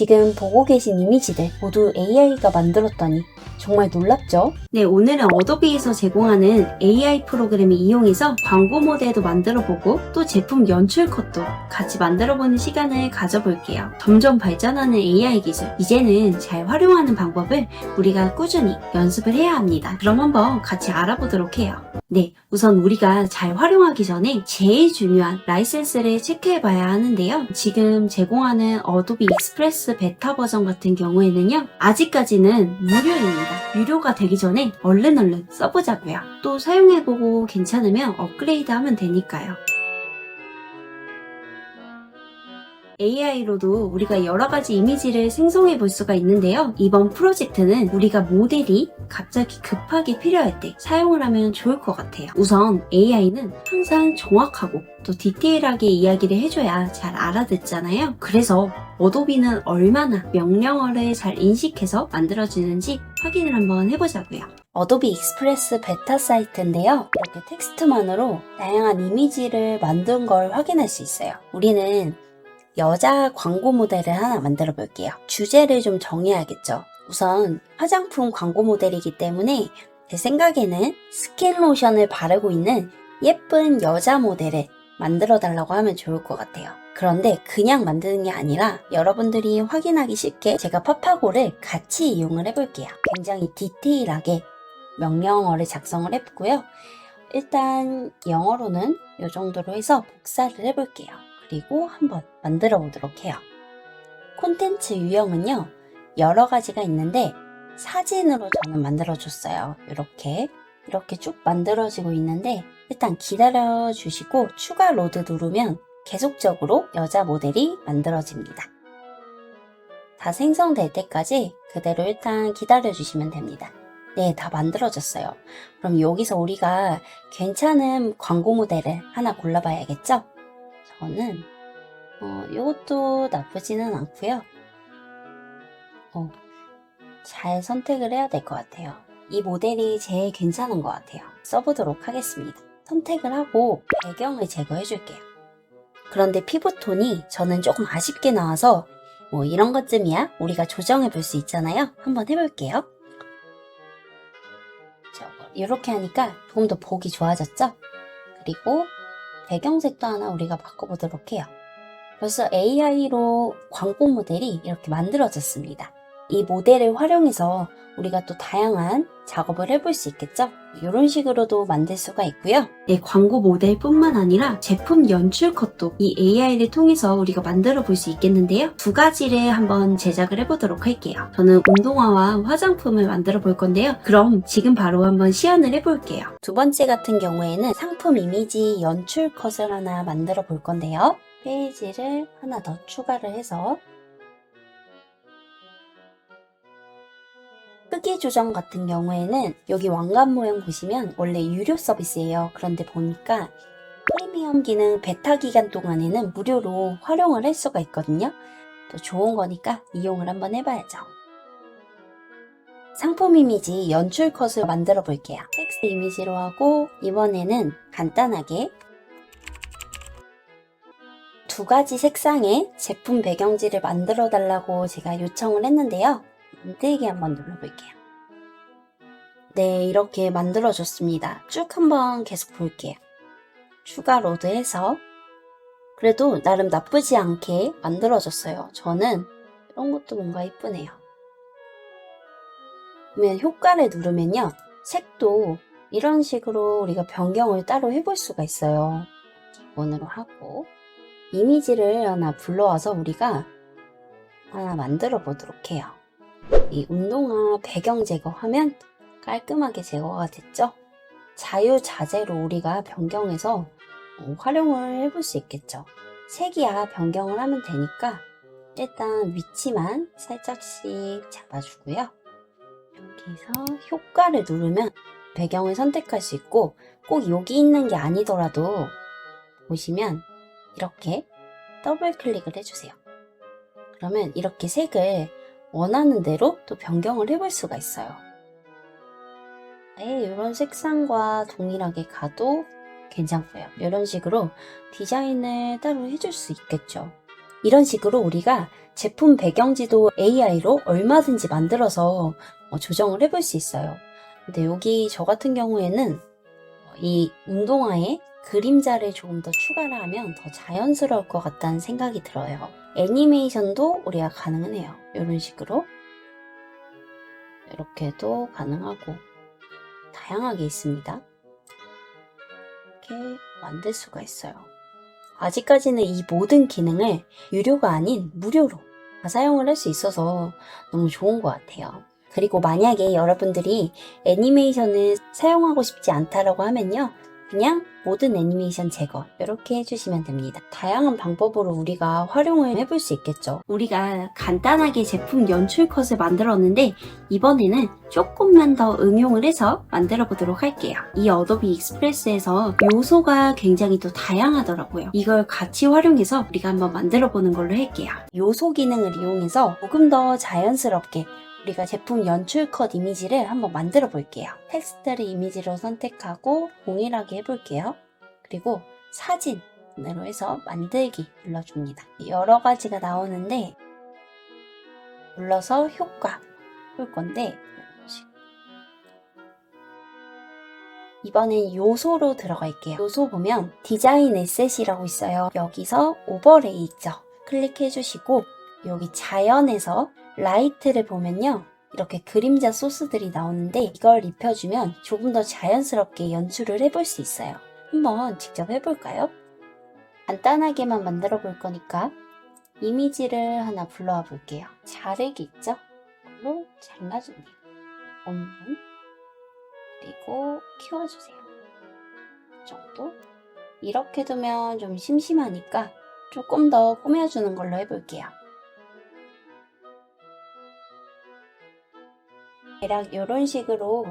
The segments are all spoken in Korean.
지금 보고 계신 이미지들 모두 AI가 만들었다니 정말 놀랍죠? 네, 오늘은 어도비에서 제공하는 AI 프로그램을 이용해서 광고 모델도 만들어보고 또 제품 연출 컷도 같이 만들어보는 시간을 가져볼게요. 점점 발전하는 AI 기술, 이제는 잘 활용하는 방법을 우리가 꾸준히 연습을 해야 합니다. 그럼 한번 같이 알아보도록 해요. 네, 우선 우리가 잘 활용하기 전에 제일 중요한 라이센스를 체크해봐야 하는데요. 지금 제공하는 어도비 익스프레스 베타 버전 같은 경우에는요, 아직까지는 무료입니다. 유료가 되기 전에 얼른 써보자고요. 또 사용해보고 괜찮으면 업그레이드 하면 되니까요. AI로도 우리가 여러가지 이미지를 생성해 볼 수가 있는데요. 이번 프로젝트는 우리가 모델이 갑자기 급하게 필요할 때 사용을 하면 좋을 것 같아요. 우선 AI는 항상 정확하고 또 디테일하게 이야기를 해줘야 잘 알아듣잖아요. 그래서 어도비는 얼마나 명령어를 잘 인식해서 만들어주는지 확인을 한번 해보자고요. 어도비 익스프레스 베타 사이트인데요. 이렇게 텍스트만으로 다양한 이미지를 만든 걸 확인할 수 있어요. 우리는 여자 광고 모델을 하나 만들어 볼게요. 주제를 좀 정해야겠죠. 우선 화장품 광고 모델이기 때문에 제 생각에는 스킨 로션을 바르고 있는 예쁜 여자 모델을 만들어 달라고 하면 좋을 것 같아요. 그런데 그냥 만드는 게 아니라 여러분들이 확인하기 쉽게 제가 파파고를 같이 이용을 해볼게요. 굉장히 디테일하게 명령어를 작성을 해보고요. 일단 영어로는 이 정도로 해서 복사를 해볼게요. 그리고 한번 만들어 보도록 해요. 콘텐츠 유형은요, 여러 가지가 있는데 사진으로 저는 만들어 줬어요. 이렇게 쭉 만들어지고 있는데 일단 기다려 주시고 추가 로드 누르면 계속적으로 여자 모델이 만들어집니다. 다 생성될 때까지 그대로 일단 기다려 주시면 됩니다. 네, 다 만들어졌어요. 그럼 여기서 우리가 괜찮은 광고 모델을 하나 골라봐야겠죠? 저는 이것도 나쁘지는 않고요. 잘 선택을 해야 될 것 같아요. 이 모델이 제일 괜찮은 것 같아요. 써보도록 하겠습니다. 선택을 하고 배경을 제거해 줄게요. 그런데 피부톤이 저는 조금 아쉽게 나와서 뭐 이런 것쯤이야 우리가 조정해 볼 수 있잖아요. 한번 해볼게요. 이렇게 하니까 조금 더 보기 좋아졌죠? 그리고 배경색도 하나 우리가 바꿔보도록 해요. 벌써 AI로 광고 모델이 이렇게 만들어졌습니다. 이 모델을 활용해서 우리가 또 다양한 작업을 해볼 수 있겠죠? 이런 식으로도 만들 수가 있고요. 네, 광고 모델뿐만 아니라 제품 연출 컷도 이 AI를 통해서 우리가 만들어 볼 수 있겠는데요. 두 가지를 한번 제작을 해보도록 할게요. 저는 운동화와 화장품을 만들어 볼 건데요. 그럼 지금 바로 한번 시연을 해볼게요. 두 번째 같은 경우에는 상품 이미지 연출 컷을 하나 만들어 볼 건데요. 페이지를 하나 더 추가를 해서 크기 조정 같은 경우에는 여기 왕관 모양 보시면 원래 유료 서비스예요. 그런데 보니까 프리미엄 기능 베타 기간 동안에는 무료로 활용을 할 수가 있거든요. 또 좋은 거니까 이용을 한번 해봐야죠. 상품 이미지 연출 컷을 만들어 볼게요. 텍스트 이미지로 하고 이번에는 간단하게 두 가지 색상의 제품 배경지를 만들어 달라고 제가 요청을 했는데요. 만들기 한번 눌러볼게요. 네, 이렇게 만들어줬습니다. 쭉 한번 계속 볼게요. 추가 로드해서 그래도 나름 나쁘지 않게 만들어졌어요. 저는 이런 것도 뭔가 이쁘네요. 그러면 효과를 누르면요. 색도 이런 식으로 우리가 변경을 따로 해볼 수가 있어요. 기본으로 하고 이미지를 하나 불러와서 우리가 하나 만들어 보도록 해요. 이 운동화 배경 제거하면 깔끔하게 제거가 됐죠? 자유자재로 우리가 변경해서 활용을 해볼 수 있겠죠. 색이야 변경을 하면 되니까 일단 위치만 살짝씩 잡아주고요. 여기서 효과를 누르면 배경을 선택할 수 있고 꼭 여기 있는 게 아니더라도 보시면 이렇게 더블 클릭을 해주세요. 그러면 이렇게 색을 원하는 대로 또 변경을 해볼 수가 있어요. 이런 색상과 동일하게 가도 괜찮고요. 이런 식으로 디자인을 따로 해줄 수 있겠죠. 이런 식으로 우리가 제품 배경지도 AI로 얼마든지 만들어서 조정을 해볼 수 있어요. 근데 여기 저 같은 경우에는 이 운동화에 그림자를 조금 더 추가를 하면 더 자연스러울 것 같다는 생각이 들어요. 애니메이션도 우리가 가능은 해요. 이런 식으로 이렇게도 가능하고 다양하게 있습니다. 이렇게 만들 수가 있어요. 아직까지는 이 모든 기능을 유료가 아닌 무료로 다 사용을 할 수 있어서 너무 좋은 것 같아요. 그리고 만약에 여러분들이 애니메이션을 사용하고 싶지 않다라고 하면요, 그냥 모든 애니메이션 제거 이렇게 해주시면 됩니다. 다양한 방법으로 우리가 활용을 해볼 수 있겠죠. 우리가 간단하게 제품 연출 컷을 만들었는데 이번에는 조금만 더 응용을 해서 만들어 보도록 할게요. 이 어도비 익스프레스에서 요소가 굉장히 또 다양하더라고요. 이걸 같이 활용해서 우리가 한번 만들어 보는 걸로 할게요. 요소 기능을 이용해서 조금 더 자연스럽게 우리가 제품 연출 컷 이미지를 한번 만들어 볼게요. 텍스트를 이미지로 선택하고 동일하게 해볼게요. 그리고 사진으로 해서 만들기 눌러줍니다. 여러 가지가 나오는데 눌러서 효과 볼 건데 이번엔 요소로 들어갈게요. 요소 보면 디자인 에셋이라고 있어요. 여기서 오버레이 있죠. 클릭해 주시고 여기 자연에서 라이트를 보면요, 이렇게 그림자 소스들이 나오는데 이걸 입혀주면 조금 더 자연스럽게 연출을 해볼 수 있어요. 한번 직접 해볼까요? 간단하게만 만들어 볼 거니까 이미지를 하나 불러와 볼게요. 자르기 있죠? 이걸로 잘라줍니다. 원문 그리고 키워주세요. 이 정도? 이렇게 두면 좀 심심하니까 조금 더 꾸며주는 걸로 해볼게요. 대략 이런 식으로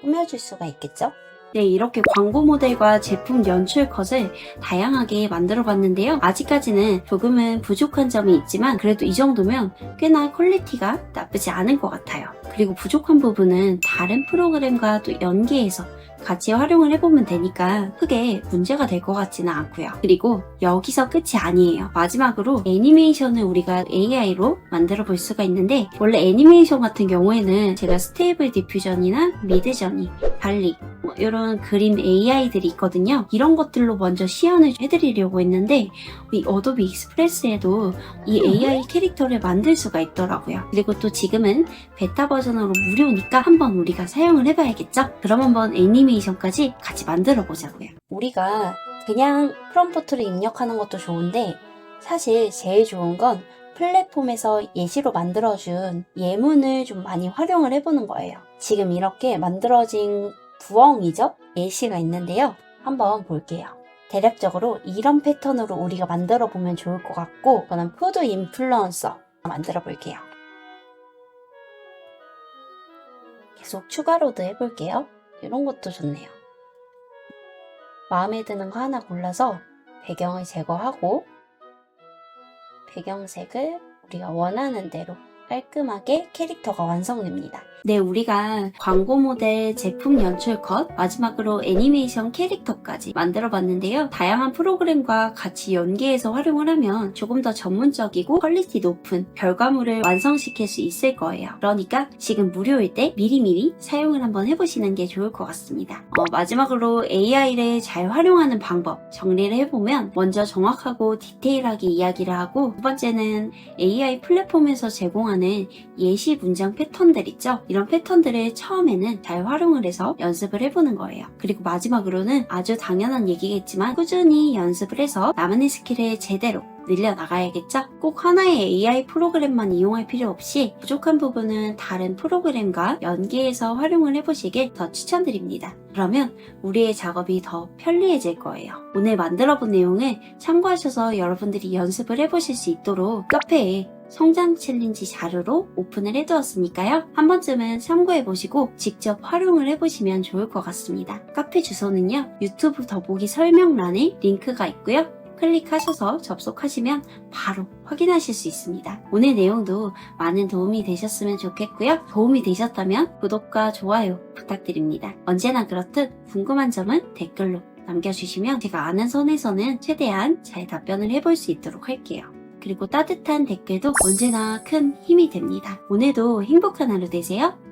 꾸며줄 수가 있겠죠? 네, 이렇게 광고 모델과 제품 연출 컷을 다양하게 만들어 봤는데요. 아직까지는 조금은 부족한 점이 있지만 그래도 이 정도면 꽤나 퀄리티가 나쁘지 않은 것 같아요. 그리고 부족한 부분은 다른 프로그램과 또 연계해서 같이 활용을 해보면 되니까 크게 문제가 될 것 같지는 않고요. 그리고 여기서 끝이 아니에요. 마지막으로 애니메이션을 우리가 AI로 만들어 볼 수가 있는데 원래 애니메이션 같은 경우에는 제가 스테이블 디퓨전이나 미드저니, 발리 이런 그림 AI들이 있거든요. 이런 것들로 먼저 시연을 해드리려고 했는데 이 어도비 익스프레스에도 이 AI 캐릭터를 만들 수가 있더라고요. 그리고 또 지금은 베타 버전으로 무료니까 한번 우리가 사용을 해봐야겠죠? 그럼 한번 애니메이션까지 같이 만들어 보자고요. 우리가 그냥 프롬프트를 입력하는 것도 좋은데 사실 제일 좋은 건 플랫폼에서 예시로 만들어준 예문을 좀 많이 활용을 해보는 거예요. 지금 이렇게 만들어진 부엉이죠? 예시가 있는데요. 한번 볼게요. 대략적으로 이런 패턴으로 우리가 만들어 보면 좋을 것 같고 저는 푸드 인플루언서 만들어 볼게요. 계속 추가로도 해볼게요. 이런 것도 좋네요. 마음에 드는 거 하나 골라서 배경을 제거하고 배경색을 우리가 원하는 대로 깔끔하게 캐릭터가 완성됩니다. 네, 우리가 광고 모델, 제품 연출 컷, 마지막으로 애니메이션 캐릭터까지 만들어 봤는데요. 다양한 프로그램과 같이 연계해서 활용을 하면 조금 더 전문적이고 퀄리티 높은 결과물을 완성시킬 수 있을 거예요. 그러니까 지금 무료일 때 미리미리 사용을 한번 해보시는 게 좋을 것 같습니다. 마지막으로 AI를 잘 활용하는 방법 정리를 해보면 먼저 정확하고 디테일하게 이야기를 하고 두 번째는 AI 플랫폼에서 제공하는 예시 문장 패턴들 있죠? 이런 패턴들을 처음에는 잘 활용을 해서 연습을 해보는 거예요. 그리고 마지막으로는 아주 당연한 얘기겠지만 꾸준히 연습을 해서 나만의 스킬을 제대로 늘려나가야겠죠? 꼭 하나의 AI 프로그램만 이용할 필요 없이 부족한 부분은 다른 프로그램과 연계해서 활용을 해보시길 더 추천드립니다. 그러면 우리의 작업이 더 편리해질 거예요. 오늘 만들어본 내용을 참고하셔서 여러분들이 연습을 해보실 수 있도록 카페에 성장 챌린지 자료로 오픈을 해두었으니까요. 한 번쯤은 참고해보시고 직접 활용을 해보시면 좋을 것 같습니다. 카페 주소는요. 유튜브 더보기 설명란에 링크가 있고요. 클릭하셔서 접속하시면 바로 확인하실 수 있습니다. 오늘 내용도 많은 도움이 되셨으면 좋겠고요. 도움이 되셨다면 구독과 좋아요 부탁드립니다. 언제나 그렇듯 궁금한 점은 댓글로 남겨주시면 제가 아는 선에서는 최대한 잘 답변을 해볼 수 있도록 할게요. 그리고 따뜻한 댓글도 언제나 큰 힘이 됩니다. 오늘도 행복한 하루 되세요.